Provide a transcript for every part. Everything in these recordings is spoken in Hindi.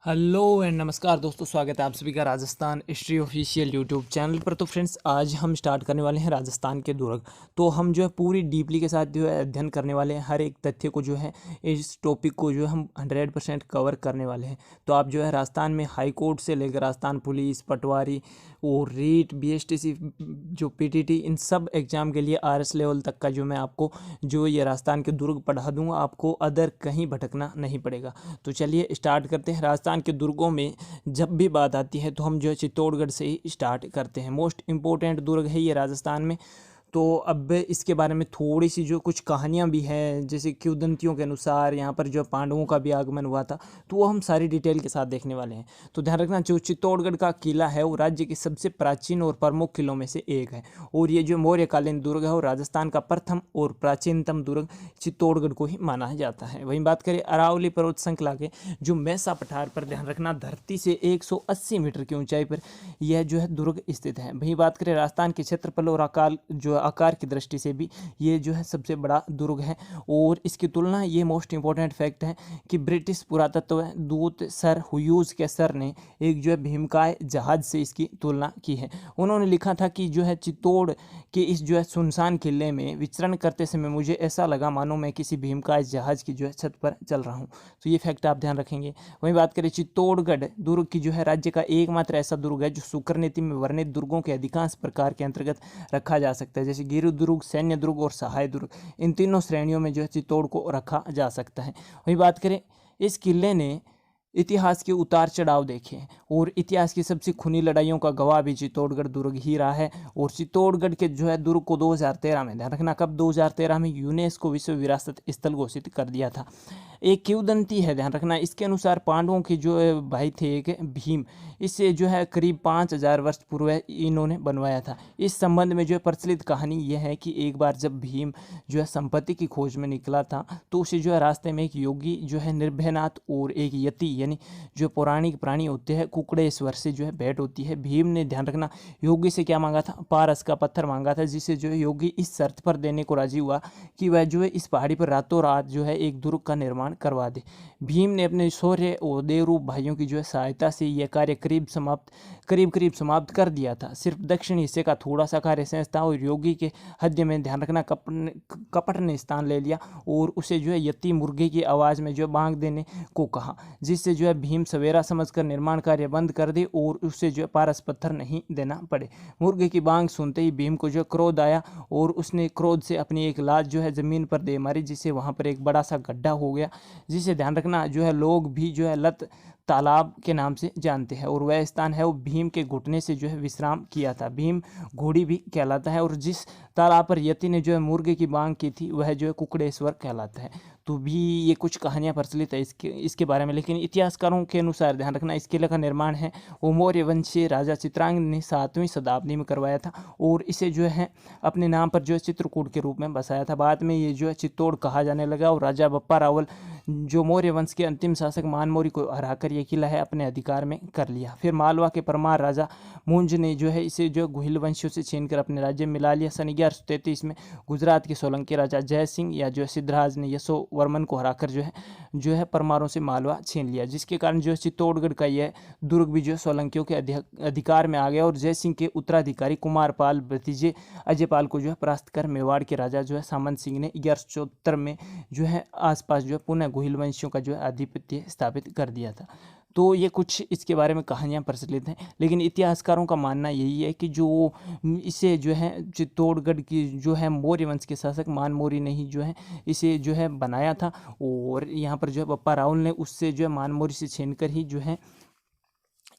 हेलो एंड नमस्कार दोस्तों, स्वागत है आप सभी का Rajasthan history official YouTube channel पर। तो फ्रेंड्स, आज हम स्टार्ट करने वाले हैं राजस्थान के दुर्ग। तो हम जो है पूरी डीपली के साथ जो है अध्ययन करने वाले हैं, हर एक तथ्य को जो है इस टॉपिक को जो है हम 100% कवर करने वाले हैं। तो आप जो है राजस्थान में हाई कोर्ट से लेकर राजस्थान पुलिस, पटवारी और रीट, बीएसटीसी, जो पीटीटी, इन सब एग्जाम के लिए आरएस लेवल तक का जो मैं आपको जो ये राजस्थान के दुर्ग पढ़ा दूंगा, आपको अदर कहीं भटकना नहीं पड़ेगा। तो चलिए स्टार्ट करते हैं। राजस्थान के दुर्गों में जब भी बात आती है तो हम जो है चित्तौड़गढ़ से ही स्टार्ट करते हैं। मोस्ट इंपॉर्टेंट दुर्ग है ये राजस्थान में। तो अब इसके बारे में थोड़ी सी जो कुछ कहानियाँ भी हैं, जैसे किंवदंतियों के अनुसार यहाँ पर जो पांडवों का भी आगमन हुआ था, तो वो हम सारी डिटेल के साथ देखने वाले हैं। तो ध्यान रखना, जो चित्तौड़गढ़ का किला है वो राज्य के सबसे प्राचीन और प्रमुख किलों में से एक है। और ये जो मौर्यकालीन दुर्ग है वो राजस्थान का प्रथम और प्राचीनतम दुर्ग चित्तौड़गढ़ को ही माना जाता है। वहीं बात करें अरावली पर्वत श्रृंखला के जो मैसा पठार पर, ध्यान रखना, धरती से 180 मीटर की ऊंचाई पर यह जो है दुर्ग स्थित है। वहीं बात करें राजस्थान के क्षेत्रफल और आकार की दृष्टि से भी ये जो है सबसे बड़ा दुर्ग है। और इसकी तुलना, ये मोस्ट इंपॉर्टेंट फैक्ट है कि ब्रिटिश पुरातत्व दूत सर ह्यूज के सर ने एक जो है भीमकाय जहाज से इसकी तुलना की है। उन्होंने लिखा था कि जो है चित्तौड़ के इस जो है सुनसान किले में विचरण करते समय मुझे ऐसा लगा मानो मैं किसी भीमकाय जहाज की जो है छत पर चल रहा हूँ। तो ये फैक्ट आप ध्यान रखेंगे। वहीं बात करें चित्तौड़गढ़ दुर्ग की, जो है राज्य का एकमात्र ऐसा दुर्ग है जो शुक्र नीति में वर्णित दुर्गों के अधिकांश प्रकार के अंतर्गत रखा जा सकता है, जैसे गिरि दुर्ग, सैन्य दुर्ग और सहाय दुर्ग। इन तीनों श्रेणियों में जो है चित्तौड़ को रखा जा सकता है। वहीं बात करें, इस किले ने इतिहास के उतार चढ़ाव देखे हैं और इतिहास की सबसे खूनी लड़ाइयों का गवाह भी चित्तौड़गढ़ दुर्ग ही रहा है। और चित्तौड़गढ़ के जो है दुर्ग को 2013 में, ध्यान रखना कब, 2013 में यूनेस्को विश्व विरासत स्थल घोषित कर दिया था। एक किंवदंती है, ध्यान रखना, इसके अनुसार पांडवों के जो भाई थे एक भीम, इससे जो है करीब 5000 वर्ष पूर्व इन्होंने बनवाया था। इस संबंध में जो है प्रचलित कहानी यह है कि एक बार जब भीम जो है संपत्ति की खोज में निकला था, तो उसे जो है रास्ते में एक योगी जो है निर्भयनाथ और एक यति, यानी जो पौराणिक प्राणी होते हैं कुकड़ेश्वर, से जो है भेंट होती है। भीम ने, ध्यान रखना, योगी से क्या मांगा था, पारस का पत्थर मांगा था, जिसे जो है योगी इस शर्त पर देने को राजी हुआ कि वह जो है इस पहाड़ी पर रातों रात जो है एक दुर्ग का निर्माण करवा दे। भीम ने अपने शौर्य और देवरूप भाइयों की जो है सहायता से यह कार्य करीब करीब समाप्त कर दिया था। सिर्फ दक्षिण हिस्से का थोड़ा सा कार्य शेष था और योगी के हृदय में, ध्यान रखना, कपट ने स्थान ले लिया और उसे जो है यति मुर्गे की आवाज़ में जो बांग देने को कहा, जिससे जो है भीम सवेरा समझकर निर्माण कार्य बंद कर दे और उससे जो है पारस पत्थर नहीं देना पड़े। मुर्गे की बांग सुनते ही भीम को जो क्रोध आया और उसने क्रोध से अपनी एक लात जो है जमीन पर दे मारी, जिससे वहां पर एक बड़ा सा गड्ढा हो गया, जिसे, ध्यान रखना, जो है लोग भी जो है लत तालाब के नाम से जानते हैं। और वह स्थान है वो भीम के घुटने से जो है विश्राम किया था। भीम घोड़ी भी कहलाता है। और जिस तालाब पर यति ने जो है मुर्गे की बांग की थी वह जो है कुकड़ेश्वर कहलाता है। तो भी ये कुछ कहानियाँ प्रचलित है इसके बारे में। लेकिन इतिहासकारों के अनुसार, ध्यान रखना, इस किले का निर्माण है वो मौर्य वंशीय राजा चित्रांग ने 7वीं शताब्दी में करवाया था और इसे जो है अपने नाम पर जो है चित्रकूट के रूप में बसाया था। बाद में ये जो है चित्तौड़ कहा जाने लगा और राजा बप्पा रावल, जो मौर्य वंश के अंतिम शासक मानमौरी को हराकर ये किला है अपने अधिकार में कर लिया। फिर मालवा के परमार राजा मुंज ने जो है इसे जो गुहिल वंशियों से छीनकर अपने राज्य में मिला लिया। सन 1133 में गुजरात के सोलंकी राजा जय सिंह या जो है सिद्धराज ने यशोवर्मन को हराकर जो है परमारों से मालवा छीन लिया, जिसके कारण जो है चित्तौड़गढ़ का यह दुर्ग भी जो है सोलंकियों के अधिकार में आ गया। और जय सिंह के उत्तराधिकारी कुमारपाल भतीजे अजयपाल को जो है परास्त कर मेवाड़ के राजा जो है सामंत सिंह ने 1174 में जो है आसपास जो है पुनः गुहिल वंशियों का जो है आधिपत्य स्थापित कर दिया था। तो ये कुछ इसके बारे में कहानियाँ प्रचलित हैं। लेकिन इतिहासकारों का मानना यही है कि जो इसे जो है चित्तौड़गढ़ की जो है मौर्य वंश के शासक मानमौरी ने ही जो है इसे जो है बनाया था। और यहाँ पर जो है बप्पा रावल ने उससे जो है मानमौरी से छीनकर ही जो है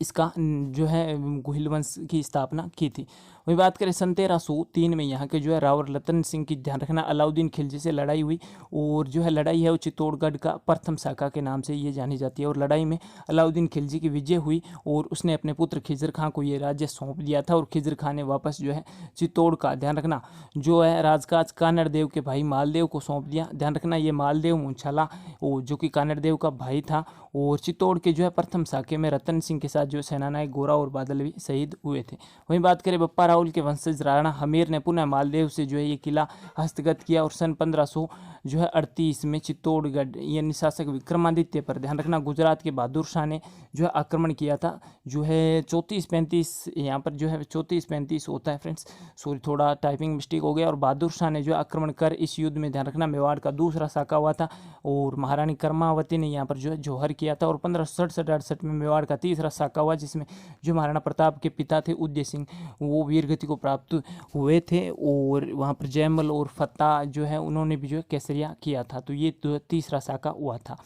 इसका जो है गुहिल वंश की स्थापना की थी। वही बात करें, सन 1303 में यहाँ के जो है रावर रतन सिंह की, ध्यान रखना, अलाउद्दीन खिलजी से लड़ाई हुई। और जो है लड़ाई है वो चित्तौड़गढ़ का प्रथम शाखा के नाम से ये जानी जाती है। और लड़ाई में अलाउद्दीन खिलजी की विजय हुई और उसने अपने पुत्र खिजर खां को ये राज्य सौंप दिया था। और खिजर खां ने वापस जो है चित्तौड़ का, ध्यान रखना, जो है राजकाज कानड़ देव के भाई मालदेव को सौंप दिया। ध्यान रखना, ये मालदेव मुंछाला जो कि कानड़ देव का भाई था। और चित्तौड़ के जो है प्रथम शाखे में रतन सिंह के साथ साथ जो सेनानायक गोरा और बादल भी शहीद हुए थे। वहीं बात करें बप्पा राहुल के वंशज राणा हमीर ने पुनः मालदेव से जो है ये किला हस्तगत किया और सन 1538 में चित्तौड़गढ़ यानी शासक विक्रमादित्य पर, ध्यान रखना, गुजरात के बहादुर शाह ने जो है आक्रमण किया था। जो है 34-35 यहाँ पर जो है 34-35 होता है फ्रेंड्स, सॉरी थोड़ा टाइपिंग मिस्टेक हो गया। और बहादुर शाह ने जो आक्रमण कर इस युद्ध में, ध्यान रखना, मेवाड़ का दूसरा साका हुआ था और महारानी कर्मावती ने यहाँ पर जो है जौहर किया था। और 1567-68 में मेवाड़ का तीसरा साका हुआ जिसमें जो महाराणा प्रताप के पिता थे उदय सिंह, वो वीरगति को प्राप्त हुए थे और वहाँ पर जयमल और फत्ता जो है उन्होंने भी जो है केसरिया किया था। तो ये तीसरा साका हुआ था।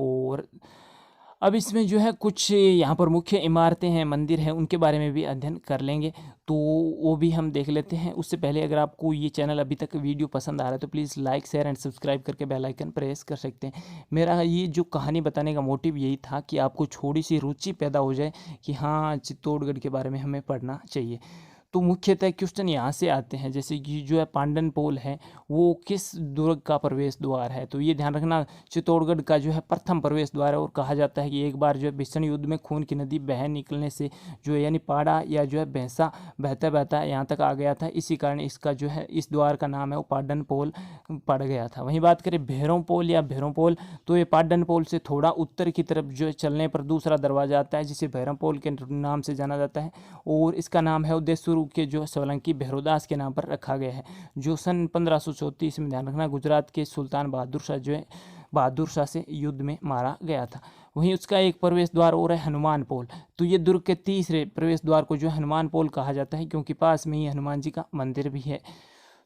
और अब इसमें जो है कुछ यहाँ पर मुख्य इमारतें हैं, मंदिर हैं, उनके बारे में भी अध्ययन कर लेंगे, तो वो भी हम देख लेते हैं। उससे पहले अगर आपको ये चैनल अभी तक वीडियो पसंद आ रहा है तो please like share and subscribe करके बेल आइकन प्रेस कर सकते हैं। मेरा ये जो कहानी बताने का मोटिव यही था कि आपको थोड़ी सी रुचि पैदा हो जाए कि हाँ चित्तौड़गढ़ के बारे में हमें पढ़ना चाहिए। तो मुख्यतः क्वेश्चन यहाँ से आते हैं, जैसे कि जो है पांडन पोल है वो किस दुर्ग का प्रवेश द्वार है। तो ये ध्यान रखना चित्तौड़गढ़ का जो है प्रथम प्रवेश द्वार है और कहा जाता है कि एक बार जो है भीषण युद्ध में खून की नदी बह निकलने से जो है यानी पाड़ा या जो है भैंसा बहता बहता यहाँ तक आ गया था, इसी कारण इसका जो है इस द्वार का नाम है वो पांडन पोल पड़ गया था। वहीं बात करें भैरों पोल या भैरों पोल, तो ये पांडन पोल से थोड़ा उत्तर की तरफ जो है चलने पर दूसरा दरवाजा आता है जिसे भैरव पोल के नाम से जाना जाता है और इसका नाम है उदयपुर के जो सोलंकी भैरोदास के नाम पर रखा गया है, जो सन 1534 में, ध्यान रखना, गुजरात के सुल्तान बहादुर शाह जो है बहादुर शाह से युद्ध में मारा गया था। वहीं उसका एक प्रवेश द्वार और है हनुमान पोल। तो ये दुर्ग के तीसरे प्रवेश द्वार को जो हनुमान पोल कहा जाता है क्योंकि पास में ही हनुमान जी का मंदिर भी है।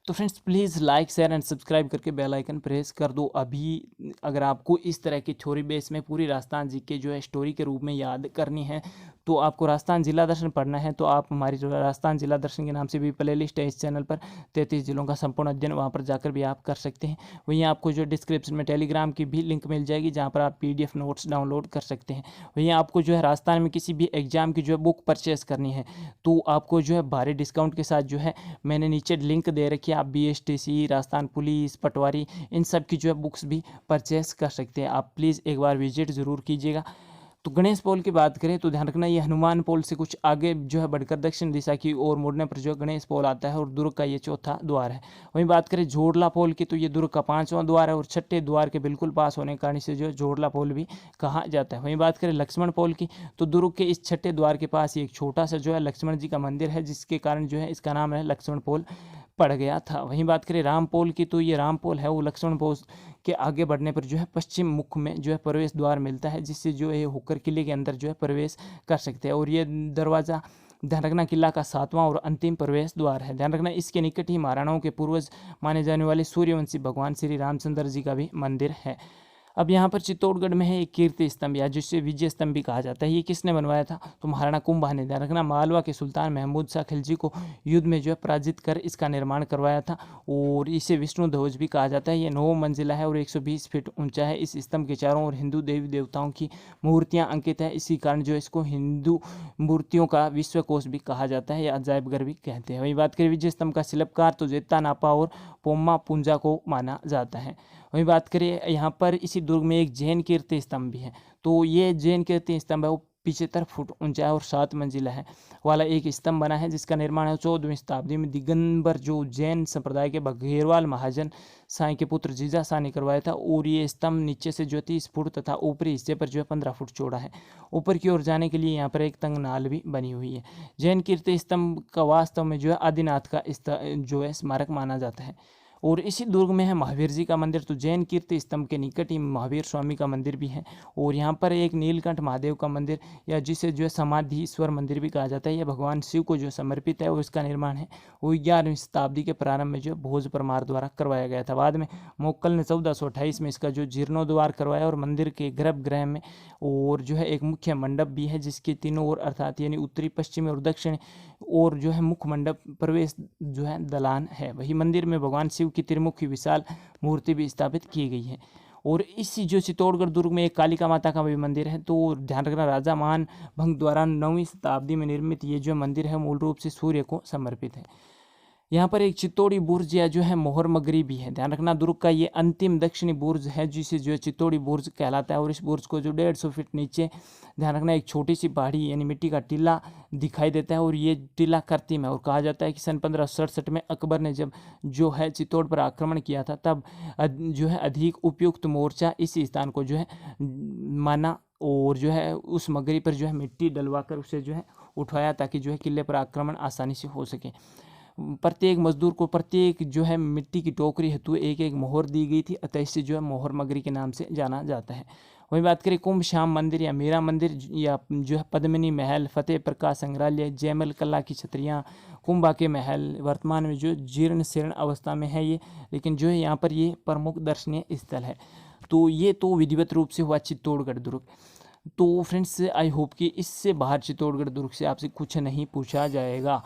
तो friends please like share and subscribe करके बेल आइकन प्रेस कर दो। अभी अगर आपको इस तरह की थ्योरी बेस में पूरी राजस्थान जी के जो है स्टोरी के रूप में याद करनी है तो आपको राजस्थान जिला दर्शन पढ़ना है तो आप हमारी जो राजस्थान जिला दर्शन के नाम से भी प्ले लिस्ट है इस चैनल पर, 33 जिलों का संपूर्ण अध्ययन, वहाँ पर जाकर भी आप कर सकते हैं। वहीं आपको जो डिस्क्रिप्शन में टेलीग्राम की भी लिंक मिल जाएगी जहाँ पर आप PDF नोट्स डाउनलोड कर सकते हैं। वहीं आपको जो है राजस्थान में किसी भी एग्जाम की जो है बुक परचेस करनी है तो आपको जो है भारी डिस्काउंट के साथ जो है मैंने नीचे लिंक दे रखी है, आप BSTC, राजस्थान पुलिस, पटवारी, इन सब की जो है बुक्स भी परचेस कर सकते हैं। आप प्लीज़ एक बार विजिट ज़रूर कीजिएगा। तो गणेश पोल की बात करें तो ध्यान रखना ये हनुमान पोल से कुछ आगे जो है बढ़कर दक्षिण दिशा की ओर मुड़ने पर जो गणेश पोल आता है और दुर्ग का ये चौथा द्वार है। वहीं बात करें जोड़ला पोल की तो ये दुर्ग का 5वां द्वार है और छठे द्वार के बिल्कुल पास होने के कारण इसे जो जोड़ला पोल भी कहा जाता है। वहीं बात करें लक्ष्मण पोल की तो दुर्ग के इस छठे द्वार के पास एक छोटा सा जो है लक्ष्मण जी का मंदिर है जिसके कारण जो है इसका नाम है लक्ष्मण पोल पड़ गया था। वहीं बात करें राम पोल की तो ये राम पोल है वो लक्ष्मण पोल के आगे बढ़ने पर जो है पश्चिम मुख में जो है प्रवेश द्वार मिलता है जिससे जो है होकर किले के अंदर जो है प्रवेश कर सकते हैं और ये दरवाज़ा, ध्यान रखना, किला का 7वां और अंतिम प्रवेश द्वार है। ध्यान रखना इसके निकट ही महाराणाओं के पूर्वज माने जाने वाले सूर्यवंशी भगवान श्री रामचंद्र जी का भी मंदिर है। अब यहाँ पर चित्तौड़गढ़ में है एक कीर्ति स्तंभ या जिससे विजय स्तंभ भी कहा जाता है। ये किसने बनवाया था तो महाराणा कुंभा ने। ध्यान रखना मालवा के सुल्तान महमूद शाह खिलजी को युद्ध में जो है पराजित कर इसका निर्माण करवाया था और इसे विष्णु ध्वज भी कहा जाता है। ये 9 मंजिला है और 120 फीट ऊंचा है। इस स्तंभ के चारों ओर हिंदू देवी देवताओं की मूर्तियाँ अंकित है, इसी कारण जो इसको हिंदू मूर्तियों का विश्वकोश भी कहा जाता है या अजायबघर भी कहते हैं। वही बात करें विजय स्तंभ का शिल्पकार तो जेता नापा और पोम्मा पुंजा को माना जाता है। वहीं बात करें यहाँ पर इसी दुर्ग में एक जैन कीर्ति स्तंभ भी है। तो ये जैन कीर्ति स्तंभ है वो 75 फुट ऊंचा है और 7 मंजिला है वाला एक स्तंभ बना है जिसका निर्माण है 14वीं शताब्दी में दिगंबर जो जैन संप्रदाय के बघेरवाल महाजन साई के पुत्र जीजा शाह ने करवाया था। और ये स्तंभ नीचे से जो 30 फुट तथा ऊपरी हिस्से पर जो है 15 फुट चौड़ा है। ऊपर की ओर जाने के लिए यहाँ पर एक तंग नाल भी बनी हुई है। जैन कीर्ति स्तंभ का वास्तव में जो है आदिनाथ का जो है स्मारक माना जाता है। और इसी दुर्ग में है महावीर जी का मंदिर। तो जैन कीर्ति स्तंभ के निकट ही महावीर स्वामी का मंदिर भी है और यहाँ पर एक नीलकंठ महादेव का मंदिर या जिसे जो है समाधीश्वर मंदिर भी कहा जाता है, यह भगवान शिव को जो समर्पित है और इसका निर्माण है वो 11वीं शताब्दी के प्रारंभ में जो भोज परमार द्वारा करवाया गया था। बाद में मोक्कल ने 1428 में इसका जो जीर्णोद्वार करवाया और मंदिर के गर्भगृह में और जो है एक मुख्य मंडप भी है जिसके तीनों ओर अर्थात यानी उत्तरी, पश्चिमी और दक्षिण और जो है मुख्य मंडप प्रवेश जो है दलान है। वही मंदिर में भगवान शिव की त्रिमुखी विशाल मूर्ति भी स्थापित की गई है। और इसी जो चित्तौड़गढ़ दुर्ग में एक कालिका माता का भी मंदिर है। तो ध्यान रखना राजा मान भंग द्वारा 9वीं शताब्दी में निर्मित ये जो मंदिर है मूल रूप से सूर्य को समर्पित है। यहाँ पर एक चित्तौड़ी बुर्ज या जो है मोहर मगरी भी है। ध्यान रखना दुर्ग का ये अंतिम दक्षिणी बुर्ज है जिसे जो है चित्तौड़ी बुर्ज कहलाता है। और इस बुर्ज को जो 150 फीट नीचे ध्यान रखना एक छोटी सी पहाड़ी यानी मिट्टी का टीला दिखाई देता है। और ये टीला कृत्रिम है। और कहा जाता है कि सन 1567 में अकबर ने जब जो है चित्तौड़ पर आक्रमण किया था तब जो है अधिक उपयुक्त मोर्चा इस स्थान को जो है माना और जो है उस मगरी पर जो है मिट्टी डलवा कर उसे जो है उठाया ताकि जो है किले पर आक्रमण आसानी से हो सके। प्रत्येक मजदूर को प्रत्येक जो है मिट्टी की टोकरी हेतु एक एक मोहर दी गई थी, अतः इसे जो है मोहर मगरी के नाम से जाना जाता है। वहीं बात करें कुंभ श्याम मंदिर या मीरा मंदिर या जो है पद्मिनी महल, फतेह प्रकाश संग्रहालय, जयमल कला की छतरियाँ, कुंभा के महल वर्तमान में जो जीर्ण शीर्ण अवस्था में है ये, लेकिन जो है यहाँ पर ये प्रमुख दर्शनीय स्थल है। तो ये तो विधिवत रूप से हुआ चित्तौड़गढ़ दुर्ग। तो फ्रेंड्स आई होप कि इससे बाहर चित्तौड़गढ़ दुर्ग से आपसे कुछ नहीं पूछा जाएगा।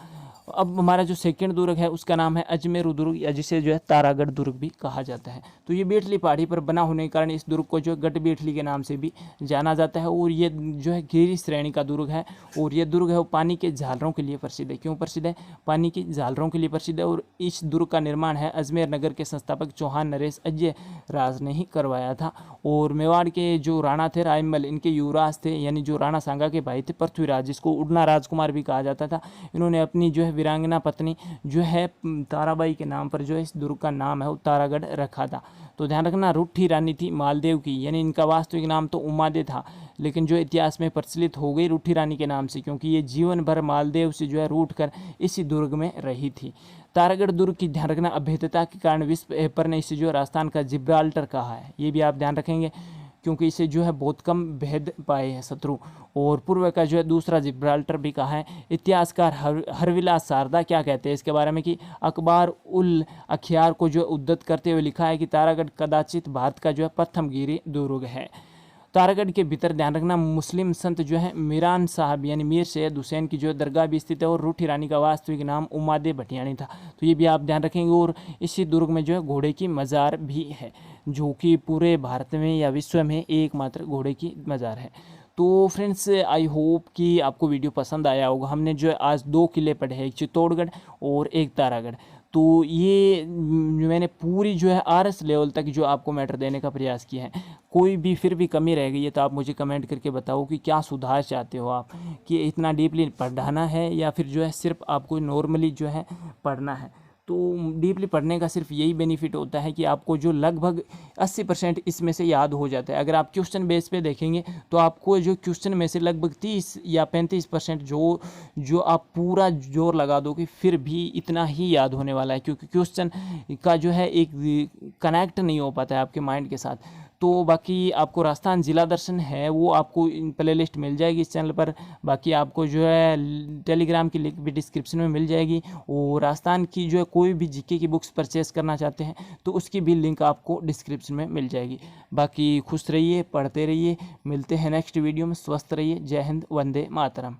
अब हमारा जो सेकंड दुर्ग है उसका नाम है अजमेर दुर्ग या जिसे जो है तारागढ़ दुर्ग भी कहा जाता है। तो ये बेटली पहाड़ी पर बना होने के कारण इस दुर्ग को जो गढ़ बेटली के नाम से भी जाना जाता है। और ये जो है गिरी श्रेणी का दुर्ग है। और ये दुर्ग है वो पानी के झालरों के लिए प्रसिद्ध है। क्यों प्रसिद्ध है? पानी की झालरों के लिए प्रसिद्ध है। और इस दुर्ग का निर्माण है अजमेर नगर के संस्थापक चौहान नरेश अजय राज ने ही करवाया था। और मेवाड़ के जो राणा थे रायमल, इनके युवराज थे यानी जो राणा सांगा के भाई थे पृथ्वीराज, जिसको उड़ना राजकुमार भी कहा जाता था, इन्होंने अपनी जो है वीरांगना पत्नी जो है ताराबाई के नाम पर जो है इस दुर्ग का नाम है वो तारागढ़ रखा था। तो ध्यान रखना रूठी रानी थी मालदेव की, यानी इनका वास्तविक नाम तो उमादे था, लेकिन जो इतिहास में प्रचलित हो गई रूठी रानी के नाम से, क्योंकि ये जीवन भर मालदेव से जो है रूठ कर इसी दुर्ग में रही थी। तारागढ़ दुर्ग की ध्यान रखना अभेद्यता के कारण विश्व पेपर ने इसे जो राजस्थान का जिब्राल्टर कहा है। ये भी आप ध्यान रखेंगे क्योंकि इसे जो है बहुत कम भेद पाए हैं शत्रु। और पूर्व का जो है दूसरा जिब्राल्टर भी कहा है। इतिहासकार हरविलास शारदा क्या कहते हैं इसके बारे में कि अकबर उल अखियार को जो उद्धत करते हुए लिखा है कि तारागढ़ कदाचित भारत का जो है प्रथम गिरी दुर्ग है। तारागढ़ के भीतर ध्यान रखना मुस्लिम संत जो है मीरान साहब यानी मीर सैयद हुसैन की जो है दरगाह भी स्थित है। और रूठी रानी का वास्तविक नाम उमादे भटियाणी था। तो ये भी आप ध्यान रखेंगे। और इसी दुर्ग में जो है घोड़े की मज़ार भी है, जो कि पूरे भारत में या विश्व में एकमात्र घोड़े की मज़ार है। तो फ्रेंड्स आई होप कि आपको वीडियो पसंद आया होगा। हमने जो है आज 2 किले पढ़े हैं, एक चित्तौड़गढ़ और एक तारागढ़। तो ये मैंने पूरी जो है आरएस लेवल तक जो आपको मैटर देने का प्रयास किया है। कोई भी फिर भी कमी रह गई है तो आप मुझे कमेंट करके बताओ कि क्या सुधार चाहते हो आप, कि इतना डीपली पढ़ाना है या फिर जो है सिर्फ आपको नॉर्मली जो है पढ़ना है। तो डीपली पढ़ने का सिर्फ यही बेनिफिट होता है कि आपको जो लगभग 80% इसमें से याद हो जाता है। अगर आप क्वेश्चन बेस पे देखेंगे तो आपको जो क्वेश्चन में से लगभग 30 या 35% जो आप पूरा जोर लगा दोगे फिर भी इतना ही याद होने वाला है, क्योंकि क्वेश्चन का जो है एक कनेक्ट नहीं हो पाता है आपके माइंड के साथ। तो बाकी आपको राजस्थान जिला दर्शन है वो आपको प्ले लिस्ट मिल जाएगी इस चैनल पर। बाकी आपको जो है टेलीग्राम की लिंक भी डिस्क्रिप्शन में मिल जाएगी। और राजस्थान की जो है कोई भी जीके की बुक्स परचेस करना चाहते हैं तो उसकी भी लिंक आपको डिस्क्रिप्शन में मिल जाएगी। बाकी खुश रहिए, पढ़ते रहिए, मिलते हैं नेक्स्ट वीडियो में। स्वस्थ रहिए। जय हिंद, वंदे मातरम।